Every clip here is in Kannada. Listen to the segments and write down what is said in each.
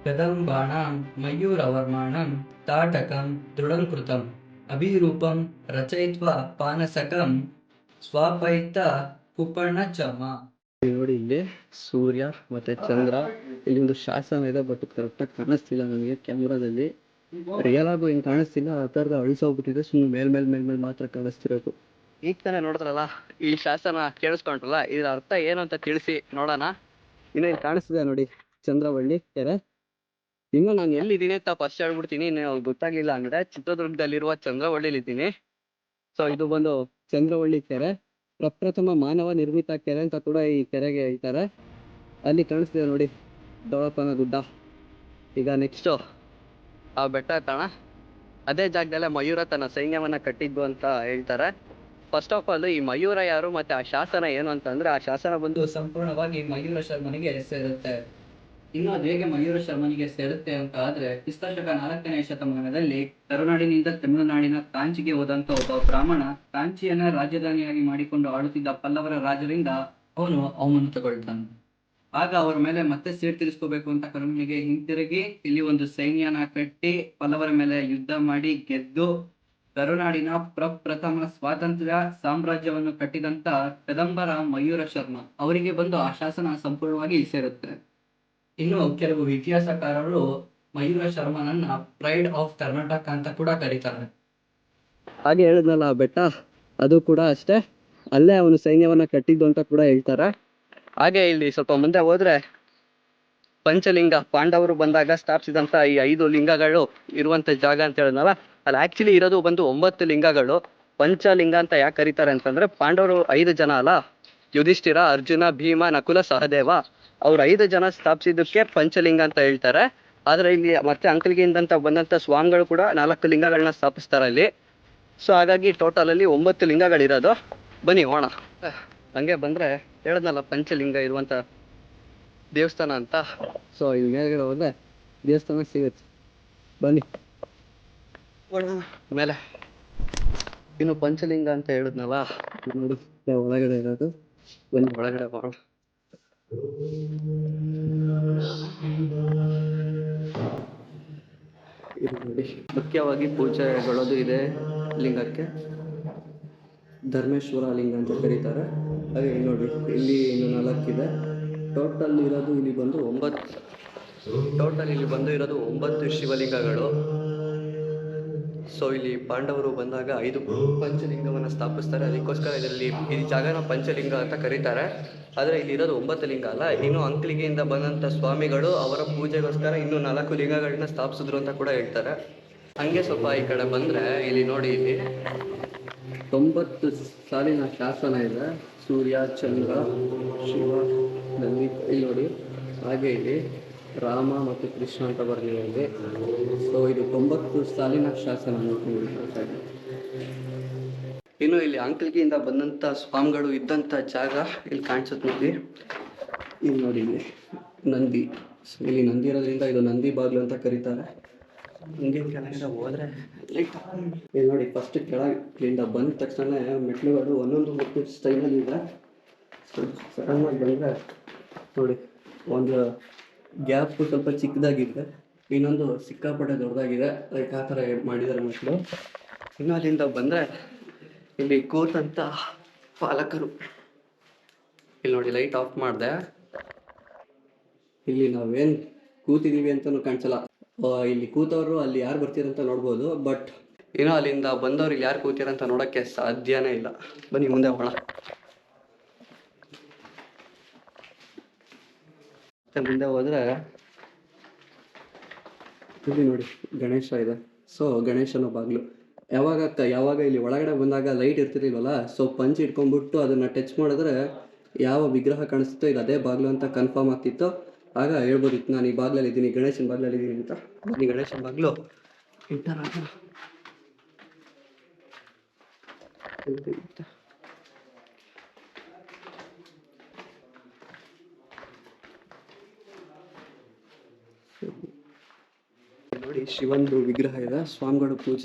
ಕದಂಬಾಣಾಂ ಮಯೂರವರ್ಮಾಣಂ ತಾಟಕಂ ದೃಢಂಕೃತಂ ಅಭಿರೂಪಂ ರಚಯಿತ್ವಾ ಪಾನಸಕಂ ಸ್ವಾಪೈತ ಕುಪಣಚಮ. ನೋಡಿ ಇಲ್ಲಿ ಸೂರ್ಯ ಮತ್ತೆ ಚಂದ್ರ, ಇಲ್ಲಿ ಒಂದು ಶಾಸನ ಇದೆ, ಬಟ್ ಕರೆಕ್ಟಾಗಿ ಕಾಣಿಸ್ತಿಲ್ಲ ನನಗೆ ಕ್ಯಾಮ್ರಾದಲ್ಲಿ. ರಿಯಲ್ ಆಗು ಹಿಂಗೆ ಕಾಣಿಸ್ತಿಲ್ಲ, ಆ ಥರದ ಅಳಿಸೋಗ್ಬಿಟ್ಟಿದೆ. ಸುಮ್ಮನೆ ಮೇಲ್ ಮಾತ್ರ ಕಾಣಿಸ್ತಿರೋದು. ಈಗ ತಾನೇ ನೋಡಿದ್ರಲ್ಲ ಈ ಶಾಸನ ಕೇಳಿಸ್ಕೊಂಡ್ರಲ್ಲ, ಇದ್ರ ಅರ್ಥ ಏನು ಅಂತ ತಿಳಿಸಿ ನೋಡೋಣ. ಇನ್ನೇನು ಕಾಣಿಸ್ತಿದೆ ನೋಡಿ, ಚಂದ್ರವಳ್ಳಿ ಕೆರೆ. ಇನ್ನು ನಾನು ಎಲ್ಲಿದ್ದೀನಿ ಅಂತ ಫಸ್ಟ್ ಹೇಳ್ಬಿಡ್ತೀನಿ, ಇನ್ನು ಗೊತ್ತಾಗ್ಲಿಲ್ಲ ಅಂದ್ರೆ ಚಿತ್ರದುರ್ಗದಲ್ಲಿರುವ ಚಂದ್ರವಳ್ಳಿಲಿದ್ದೀನಿ. ಸೊ ಇದು ಬಂದು ಚಂದ್ರವಳ್ಳಿ ಕೆರೆ, ಪ್ರಪ್ರಥಮ ಮಾನವ ನಿರ್ಮಿತ ಕೆರೆ ಅಂತ ಕೂಡ ಈ ಕೆರೆಗೆ ಹೇಳ್ತಾರೆ. ಅಲ್ಲಿ ಕಾಣಿಸ್ತಿದೆ ನೋಡಿ ದೊಳಪನ ಗುಡ್ಡ. ಈಗ ನೆಕ್ಸ್ಟು ಆ ಬೆಟ್ಟ ಕಾಣ, ಅದೇ ಜಾಗದಲ್ಲೇ ಮಯೂರ ತನ್ನ ಸೈನ್ಯವನ್ನ ಕಟ್ಟಿದ್ದು ಅಂತ ಹೇಳ್ತಾರೆ. ಫಸ್ಟ್ ಆಫ್ ಆಲ್ ಈ ಮಯೂರ ಯಾರು ಮತ್ತೆ ಆ ಶಾಸನ ಏನು ಅಂತಂದ್ರೆ, ಆ ಶಾಸನ ಬಂದು ಸಂಪೂರ್ಣವಾಗಿ ಮಯೂರ ಶರ್ಮನಿಗೆ ಸೇರುತ್ತೆ. ಇನ್ನು ಅದು ಹೇಗೆ ಮಯೂರ ಶರ್ಮನಿಗೆ ಸೇರುತ್ತೆ ಅಂತ ಆದ್ರೆ, ಕ್ರಿಸ್ತಶಕ 4ನೇ ಶತಮಾನದಲ್ಲಿ ಕರುನಾಡಿನಿಂದ ತಮಿಳುನಾಡಿನ ಕಾಂಚಿಗೆ ಹೋದಂತ ಒಬ್ಬ ಬ್ರಾಹ್ಮಣ ಕಾಂಚಿಯನ್ನ ರಾಜಧಾನಿಯಾಗಿ ಮಾಡಿಕೊಂಡು ಆಳುತ್ತಿದ್ದ ಪಲ್ಲವರ ರಾಜರಿಂದ ಅವನು ಅವಮಾನಿತಗೊಳ್ತಾನೆ. ಆಗ ಅವರ ಮೇಲೆ ಮತ್ತೆ ಸೇಡ್ ತೀರಿಸ್ಕೋಬೇಕು ಅಂತ ಕರುನಿಗೆ ಹಿಂತಿರುಗಿ ಇಲ್ಲಿ ಒಂದು ಸೈನ್ಯನ ಕಟ್ಟಿ ಪಲ್ಲವರ ಮೇಲೆ ಯುದ್ಧ ಮಾಡಿ ಗೆದ್ದು ಕರುನಾಡಿನ ಪ್ರಪ್ರಥಮ ಸ್ವಾತಂತ್ರ್ಯ ಸಾಮ್ರಾಜ್ಯವನ್ನು ಕಟ್ಟಿದಂತ ಕದಂಬರ ಮಯೂರ ಶರ್ಮ ಅವರಿಗೆ ಬಂದು ಆ ಶಾಸನ ಸಂಪೂರ್ಣವಾಗಿ ಸೇರುತ್ತೆ. ಇನ್ನು ಕೆಲವು ಇತಿಹಾಸಕಾರರು ಮಯೂರ ಶರ್ಮನನ್ನ ಪ್ರೈಡ್ ಆಫ್ ಕರ್ನಾಟಕ ಅಂತ ಕೂಡ ಕರೀತಾರೆ. ಹಾಗೆ ಹೇಳಿದ್ನಲ್ಲ ಆ ಬೆಟ್ಟ, ಅದು ಕೂಡ ಅಷ್ಟೇ, ಅಲ್ಲೇ ಅವನು ಸೈನ್ಯವನ್ನ ಕಟ್ಟಿದ್ದು ಅಂತ ಕೂಡ ಹೇಳ್ತಾರೆ. ಹಾಗೆ ಇಲ್ಲಿ ಸ್ವಲ್ಪ ಮುಂದೆ ಹೋದ್ರೆ ಪಂಚಲಿಂಗ, ಪಾಂಡವರು ಬಂದಾಗ ಸ್ಥಾಪಿಸಿದಂತ ಈ 5 ಲಿಂಗಗಳು ಇರುವಂತ ಜಾಗ ಅಂತ ಹೇಳಿದ್ನಲ್ಲ, ಅಲ್ಲಿ ಆಕ್ಚುಲಿ ಇರೋದು ಬಂದು 9 ಲಿಂಗಗಳು. ಪಂಚಲಿಂಗ ಅಂತ ಯಾಕೆ ಕರೀತಾರೆ ಅಂತಂದ್ರೆ, ಪಾಂಡವರು 5 ಜನ ಅಲ್ಲ, ಯುಧಿಷ್ಠಿರ, ಅರ್ಜುನ, ಭೀಮ, ನಕುಲ, ಸಹದೇವ, ಅವ್ರು 5 ಜನ ಸ್ಥಾಪಿಸಿದ್ದಕ್ಕೆ ಪಂಚಲಿಂಗ ಅಂತ ಹೇಳ್ತಾರೆ. ಆದ್ರೆ ಇಲ್ಲಿ ಮತ್ತೆ ಅಂಕಲಿಗೆಯಿಂದ ಬಂದಂತ ಸ್ವಾಮಿಗಳು ಕೂಡ 4 ಲಿಂಗಗಳನ್ನ ಸ್ಥಾಪಿಸ್ತಾರೆ ಅಲ್ಲಿ. ಸೊ ಹಾಗಾಗಿ ಟೋಟಲ್ ಅಲ್ಲಿ 9 ಲಿಂಗಗಳಿರೋದು. ಬನ್ನಿ ಹೋಣ. ಹಂಗೆ ಬಂದ್ರೆ ಹೇಳದ್ನಲ್ಲ ಪಂಚಲಿಂಗ ಇರುವಂತ ದೇವಸ್ಥಾನ ಅಂತ. ಸೊ ಇಲ್ಲಿ ಹೋದ್ರೆ ದೇವಸ್ಥಾನ ಸಿಗುತ್ತೆ, ಬನ್ನಿ ಮೇಲೆ. ಇನ್ನು ಪಂಚಲಿಂಗ ಅಂತ ಹೇಳಿದ್ನಲ್ಲ ನೋಡಿ, ಒಳಗಡೆ ಇರೋದು. ಬನ್ನಿ ಒಳಗಡೆ ಹೋಗೋಣ. ಇದು ನೋಡಿ, ಮುಖ್ಯವಾಗಿ ಪೂಜೆಗಳದು ಇದೆ ಲಿಂಗಕ್ಕೆ. ಧರ್ಮೇಶ್ವರ ಲಿಂಗ ಅಂತ ಕರೀತಾರೆ. ಹಾಗೆ ನೋಡಿ ಇಲ್ಲಿ ಇನ್ನು 4 ಇದೆ. ಟೋಟಲ್ ಇರೋದು ಇಲ್ಲಿ ಬಂದು 9 ಶಿವಲಿಂಗಗಳು. ಸೊ ಇಲ್ಲಿ ಪಾಂಡವರು ಬಂದಾಗ 5 ಪಂಚಲಿಂಗವನ್ನು ಸ್ಥಾಪಿಸ್ತಾರೆ. ಅದಕ್ಕೋಸ್ಕರ ಇದರಲ್ಲಿ ಈ ಜಾಗನ ಪಂಚಲಿಂಗ ಅಂತ ಕರೀತಾರೆ. ಆದರೆ ಇಲ್ಲಿ ಇರೋದು 9 ಲಿಂಗ ಅಲ್ಲ, ಇನ್ನು ಅಂಕಲಿಗೆಯಿಂದ ಬಂದಂಥ ಸ್ವಾಮಿಗಳು ಅವರ ಪೂಜೆಗೋಸ್ಕರ ಇನ್ನು 4 ಲಿಂಗಗಳನ್ನ ಸ್ಥಾಪಿಸಿದ್ರು ಅಂತ ಕೂಡ ಹೇಳ್ತಾರೆ. ಹಂಗೆ ಸ್ವಲ್ಪ ಈ ಕಡೆ ಬಂದರೆ ಇಲ್ಲಿ ನೋಡಿ, ಇಲ್ಲಿ 90 ಸಾಲಿನ ಶಾಸನ ಇದೆ. ಸೂರ್ಯ, ಚಂದ್ರ, ಶಿವ, ನಂದಿ, ಇಲ್ಲಿ ನೋಡಿ. ಹಾಗೆ ಇಲ್ಲಿ ರಾಮ ಮತ್ತು ಕೃಷ್ಣ ಅಂತ ಬರ್ದಿದೆ ಇಲ್ಲಿ. ಸೊ ಇದು 90 ಸಾಲಿನ ಶಾಸನ. ಇನ್ನು ಇಲ್ಲಿ ಅಂಕಲಿಗೆಯಿಂದ ಬಂದಂಥ ಸ್ವಾಮಿಗಳು ಇದ್ದಂಥ ಜಾಗ ಇಲ್ಲಿ ಕಾಣಿಸುತ್ತೆ ನೋಡಿ. ಇಲ್ಲಿ ನೋಡಿ, ಇಲ್ಲಿ ನಂದಿ. ಇಲ್ಲಿ ನಂದಿ ಇರೋದ್ರಿಂದ ಇದು ನಂದಿ ಬಾಗಿಲು ಅಂತ ಕರೀತಾರೆ. ಹಿಂಗೆ ಕೆಳಗಡೆ ಹೋದ್ರೆ ಇಲ್ಲಿ ನೋಡಿ, ಫಸ್ಟ್ ಕೆಳಗಿಂದ ಬಂದ ತಕ್ಷಣ ಮೆಟ್ಲುಗಳು ಒಂದೊಂದು ಸ್ಟೈಲಲ್ಲಿ ಇದೆ. ಸಡನ್ನಾಗಿ ಬಂದರೆ ನೋಡಿ, ಒಂದು ಗ್ಯಾಪ್ ಸ್ವಲ್ಪ ಚಿಕ್ಕದಾಗಿದೆ, ಇನ್ನೊಂದು ಸಿಕ್ಕಾಪಟ್ಟೆ ದೊಡ್ಡದಾಗಿದೆ. ಲೈಕ್ ಆ ಥರ ಮಾಡಿದ್ದಾರೆ ಮೆಟ್ಲು. ಇನ್ನು ಅಲ್ಲಿಂದ ಬಂದರೆ ಇಲ್ಲಿ ಕೂತಂಥ ಪಾಲಕರು. ಇಲ್ಲಿ ನೋಡಿ, ಲೈಟ್ ಆಫ್ ಮಾಡಿದೆ. ಇಲ್ಲಿ ನಾವೇನು ಕೂತಿದ್ದೀವಿ ಅಂತಲೂ ಕಾಣಿಸಲ್ಲ. ಇಲ್ಲಿ ಕೂತವರು ಅಲ್ಲಿ ಯಾರು ಬರ್ತೀರಂತ ನೋಡ್ಬೋದು, ಬಟ್ ಏನೋ ಅಲ್ಲಿಂದ ಬಂದವ್ರು ಇಲ್ಲಿ ಯಾರು ಕೂತಿರಂತ ನೋಡೋಕ್ಕೆ ಸಾಧ್ಯನೇ ಇಲ್ಲ. ಬನ್ನಿ ಮುಂದೆ ಹೋಗೋಣ. ಮುಂದೆ ಹೋದ್ರೆ ಇಲ್ಲಿ ನೋಡಿ ಗಣೇಶ ಇದೆ. ಸೊ ಗಣೇಶನ ಬಾಗಿಲು. ಯಾವಾಗ ಇಲ್ಲಿ ಒಳಗಡೆ ಬಂದಾಗ ಲೈಟ್ ಇರ್ತಿರ್ಲಿಲ್ವಲ್ಲ, ಸೊ ಪಂಚ್ ಇಟ್ಕೊಂಡ್ಬಿಟ್ಟು ಅದನ್ನ ಟಚ್ ಮಾಡಿದ್ರೆ ಯಾವ ವಿಗ್ರಹ ಕಾಣಿಸ್ತಿತ್ತು ಇದು ಅದೇ ಬಾಗಿಲು ಅಂತ ಕನ್ಫರ್ಮ್ ಆಗ್ತಿತ್ತು. ಆಗ ಹೇಳ್ಬೋದಿತ್ತು ನಾನು ಈ ಬಾಗಿಲಲ್ಲಿ ಇದ್ದೀನಿ, ಗಣೇಶನ ಬಾಗಿಲಲ್ಲಿ ಇದ್ದೀನಿ ಅಂತ. ಈ ಗಣೇಶನ ಬಾಗಿಲು ನೋಡಿ, ಶಿವಂದು ವಿಗ್ರಹ ಇದೆ. ಸ್ವಾಮಿಗಳು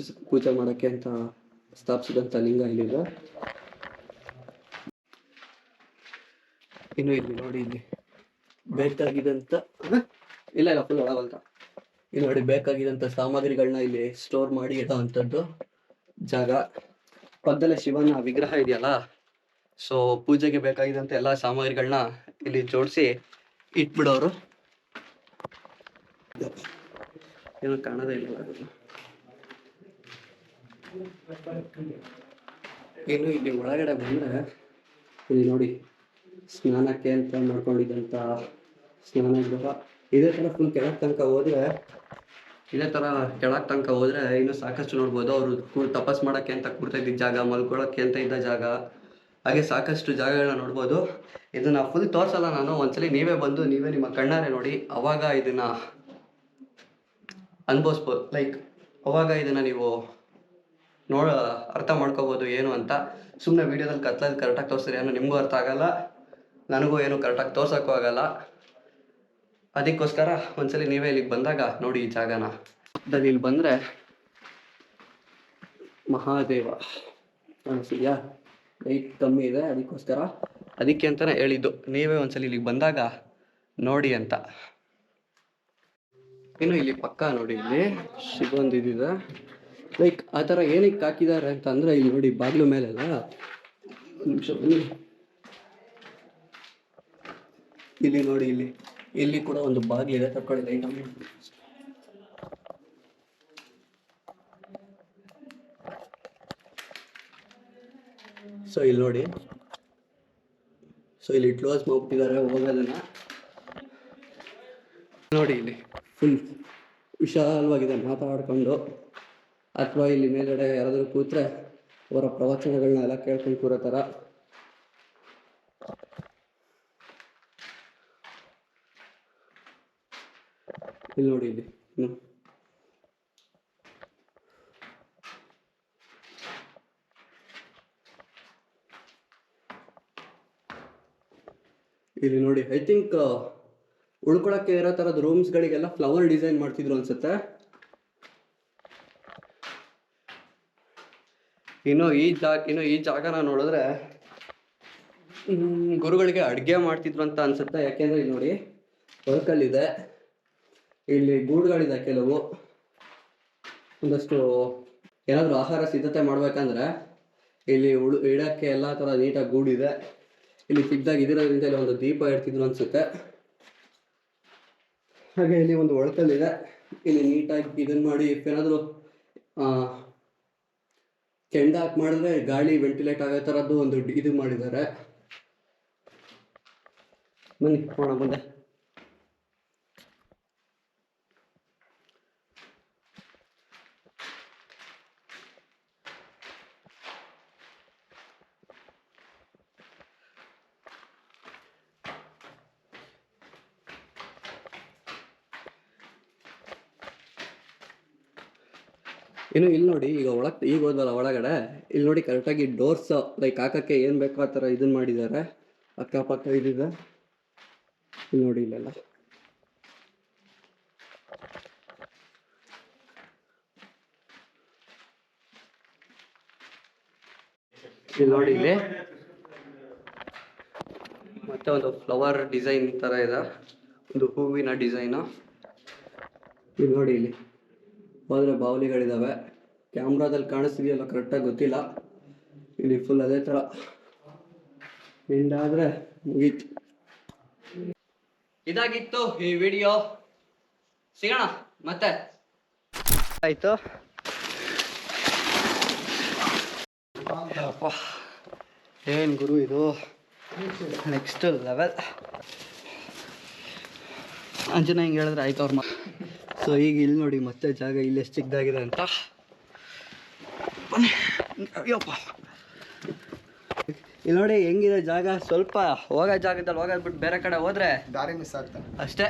ಪೂಜೆ ಮಾಡೋಕ್ಕೆ ಅಂತ ಸ್ಥಾಪಿಸಿದಂಥ ಲಿಂಗ ಇಲ್ಲಿದೆ. ಇನ್ನು ಇಲ್ಲಿ ನೋಡಿ, ಇಲ್ಲಿ ಬೇಕಾಗಿದಂತ ಇಲ್ಲ ಫುಲ್ ಒಳಗಂತ ಇಲ್ಲಿ ನೋಡಿ ಬೇಕಾಗಿರೋಂಥ ಸಾಮಗ್ರಿಗಳನ್ನ ಇಲ್ಲಿ ಸ್ಟೋರ್ ಮಾಡಿ ಇಡೋವಂಥದ್ದು ಜಾಗ. ಪಕ್ಕದಲ್ಲೇ ಶಿವನ ವಿಗ್ರಹ ಇದೆಯಲ್ಲ, ಸೊ ಪೂಜೆಗೆ ಬೇಕಾಗಿದ್ದಂಥ ಎಲ್ಲ ಸಾಮಗ್ರಿಗಳನ್ನ ಇಲ್ಲಿ ಜೋಡಿಸಿ ಇಟ್ಬಿಡೋರು. ಏನೋ ಕಾಣೋದೇ ಇಲ್ಲ. ಇನ್ನು ಇಲ್ಲಿ ಒಳಗಡೆ ಬಂದರೆ ಇಲ್ಲಿ ನೋಡಿ ಸ್ನಾನಕ್ಕೆ ಅಂತ ಮಾಡ್ಕೊಂಡಿದ್ದಂಥ ಸ್ನಾನ ಗೃಹ. ಇದೇ ಥರ ಫುಲ್ ಕೆಳಗೆ ತನಕ ಹೋದರೆ ಇನ್ನೂ ಸಾಕಷ್ಟು ನೋಡ್ಬೋದು. ಅವರು ತಪಸ್ ಮಾಡೋಕ್ಕೆ ಅಂತ ಕೂರ್ತಾಯಿದ್ದ ಜಾಗ, ಮಲ್ಕೊಳ್ಳೋಕ್ಕೆ ಅಂತ ಇದ್ದ ಜಾಗ, ಹಾಗೆ ಸಾಕಷ್ಟು ಜಾಗಗಳನ್ನ ನೋಡ್ಬೋದು. ಇದನ್ನು ಫುಲ್ ತೋರಿಸಲ್ಲ ನಾನು, ಒಂದ್ಸಲಿ ನೀವೇ ಬಂದು ನೀವೇ ನಿಮ್ಮ ಕಣ್ಣಾರೆ ನೋಡಿ, ಅವಾಗ ಇದನ್ನು ಅನುಭವಿಸ್ಬೋದು. ಅವಾಗ ಇದನ್ನು ನೀವು ಅರ್ಥ ಮಾಡ್ಕೋಬೋದು ಏನು ಅಂತ. ಸುಮ್ಮನೆ ವೀಡಿಯೋದಲ್ಲಿ ಕರೆಕ್ಟಾಗಿ ತೋರಿಸ್ತಾರೆ, ಏನೋ ನಿಮಗೂ ಅರ್ಥ ಆಗಲ್ಲ, ನನಗೂ ಏನು ಕರೆಕ್ಟಾಗಿ ತೋರ್ಸೋಕ್ಕೂ ಆಗಲ್ಲ. ಅದಕ್ಕೋಸ್ಕರ ಒಂದ್ಸಲಿ ನೀವೇ ಇಲ್ಲಿಗೆ ಬಂದಾಗ ನೋಡಿ ಈ ಜಾಗನ. ಇಲ್ಲಿ ಬಂದರೆ ಮಹಾದೇವ ಅನಿಸಿದ್ಯಾ, ಲೈಟ್ ಕಮ್ಮಿ ಇದೆ, ಅದಕ್ಕೆ ಅಂತಲೇ ಹೇಳಿದ್ದು ನೀವೇ ಒಂದ್ಸಲಿ ಇಲ್ಲಿಗೆ ಬಂದಾಗ ನೋಡಿ ಅಂತ. ಇನ್ನು ಇಲ್ಲಿ ಪಕ್ಕ ನೋಡಿ, ಇಲ್ಲಿ ಶಿವೊಂದು ಇದಿದೆ. ಆ ಥರ ಏನಕ್ಕೆ ಹಾಕಿದ್ದಾರೆ ಅಂತ ಅಂದರೆ, ಇಲ್ಲಿ ನೋಡಿ ಬಾಗಿಲು ಮೇಲೆಲ್ಲ ನಿಮಿಷ ಇಲ್ಲಿ ನೋಡಿ, ಇಲ್ಲಿ ಕೂಡ ಒಂದು ಬಾಗಿಲಿದೆ, ತಕ್ಕೊಳ್ಳಿ ಲೈಟ್. ಸೊ ಇಲ್ಲಿ ನೋಡಿ, ಇಲ್ಲಿ ಕ್ಲೋಸ್ ಮಾಡ್ಬಿಟ್ಟಿದ್ದಾರೆ ಹೋಗೋದನ್ನ ನೋಡಿ. ಇಲ್ಲಿ ಫುಲ್ ವಿಶಾಲವಾಗಿದೆ, ಮಾತಾಡ್ಕೊಂಡು ಅಥವಾ ಇಲ್ಲಿ ಮೇಲ್ಗಡೆ ಯಾರಾದರೂ ಕೂತ್ರೆ ಅವರ ಪ್ರವಚನಗಳನ್ನ ಎಲ್ಲ ಕೇಳ್ಕೊಂಡು ಕೂರೋ ಥರ. ಇಲ್ಲಿ ನೋಡಿ, ಇಲ್ಲಿ ನೋಡಿ ಐ ಥಿಂಕ್ ಉಳ್ಕೊಳಕ್ಕೆ ಇರೋ ಥರದ ರೂಮ್ಸ್ಗಳಿಗೆಲ್ಲ ಫ್ಲವರ್ ಡಿಸೈನ್ ಮಾಡ್ತಿದ್ರು ಅನ್ಸುತ್ತೆ. ಇನ್ನು ಈ ಜಾಗನ ನೋಡಿದ್ರೆ ಗುರುಗಳಿಗೆ ಅಡುಗೆ ಮಾಡ್ತಿದ್ರು ಅಂತ ಅನ್ಸುತ್ತೆ. ಯಾಕೆಂದ್ರೆ ಇಲ್ಲಿ ನೋಡಿ ವರ್ಕಲ್ಲಿದೆ, ಇಲ್ಲಿ ಗೂಡುಗಳಿದೆ ಕೆಲವು. ಒಂದಷ್ಟು ಏನಾದರೂ ಆಹಾರ ಸಿದ್ಧತೆ ಮಾಡ್ಬೇಕಂದ್ರೆ ಇಲ್ಲಿ ಇಡಕ್ಕೆ ಎಲ್ಲ ಥರ ನೀಟಾಗಿ ಗೂಡಿದೆ. ಇಲ್ಲಿ ಚಿಕ್ಕದಾಗಿ ಇದಿರೋದ್ರಿಂದ ಇಲ್ಲಿ ಒಂದು ದೀಪ ಇಡ್ತಿದ್ರು ಅನ್ಸುತ್ತೆ. ಹಾಗೆ ಇಲ್ಲಿ ಒಂದು ಒಳಕಲ್ಲಿದೆ, ಇಲ್ಲಿ ನೀಟಾಗಿ ಇದನ್ನ ಮಾಡಿ ಏನಾದರೂ ಕೆಂಡ ಹಾಕಿ ಮಾಡಿದ್ರೆ ಗಾಳಿ ವೆಂಟಿಲೇಟ್ ಆಗೋ ಥರದ್ದು ಒಂದು ಇದು ಮಾಡಿದ್ದಾರೆ. ಬನ್ನಿ ನೋಡೋಣ ಮುಂದೆ. ಇನ್ನು ಇಲ್ಲಿ ನೋಡಿ, ಈಗ ಹೋದ್ವಲ್ಲ ಒಳಗಡೆ, ಇಲ್ಲಿ ನೋಡಿ ಕರೆಕ್ಟಾಗಿ ಡೋರ್ಸ್ ಹಾಕಕ್ಕೆ ಏನು ಬೇಕೋ ಆ ಥರ ಇದನ್ನ ಮಾಡಿದ್ದಾರೆ. ಅಕ್ಕಪಕ್ಕ ಇದಿದೆ, ಇಲ್ಲಿ ನೋಡಿ ಇಲ್ಲೆಲ್ಲ. ಇಲ್ಲಿ ನೋಡಿ, ಇಲ್ಲಿ ಮತ್ತೆ ಒಂದು ಫ್ಲವರ್ ಡಿಸೈನ್ ಥರ ಇದೆ, ಒಂದು ಹೂವಿನ ಡಿಸೈನು. ಇಲ್ಲಿ ನೋಡಿ, ಇಲ್ಲಿ ಹೋದರೆ ಬಾವಲಿಗಳಿದ್ದಾವೆ. ಕ್ಯಾಮ್ರಾದಲ್ಲಿ ಕಾಣಿಸ್ತಿದೆಯಲ್ಲ ಕರೆಕ್ಟಾಗಿ ಗೊತ್ತಿಲ್ಲ. ಇಲ್ಲಿ ಫುಲ್ ಅದೇ ಥರ ಎಂಡಾದರೆ ಮುಗೀತು. ಇದಾಗಿತ್ತು ಈ ವಿಡಿಯೋ, ಸಿಗೋಣ ಮತ್ತೆ. ಆಯಿತು, ಏನು ಗುರು ಇದು ನೆಕ್ಸ್ಟ್ ಲೆವೆಲ್. ಅಂಜನ ಹಿಂಗೆ ಹೇಳಿದ್ರೆ ಆಯ್ತು ಅವ್ರ ಸೊ ಈಗ ಇಲ್ಲಿ ನೋಡಿ ಮತ್ತೆ ಜಾಗ ಇಲ್ಲಿ ಎಷ್ಟು ಚಿಕ್ಕದಾಗಿದೆ ಅಂತ. ಅಯ್ಯಪ್ಪ, ಇಲ್ಲಿ ನೋಡಿ ಹೆಂಗಿದೆ ಜಾಗ. ಸ್ವಲ್ಪ ಹೋಗೋ ಜಾಗದಲ್ಲಿ ಹೋಗೋದ್ಬಿಟ್ಟು ಬೇರೆ ಕಡೆ ಹೋದ್ರೆ ದಾರಿ ಮಿಸ್ ಆಗ್ತದೆ ಅಷ್ಟೇ.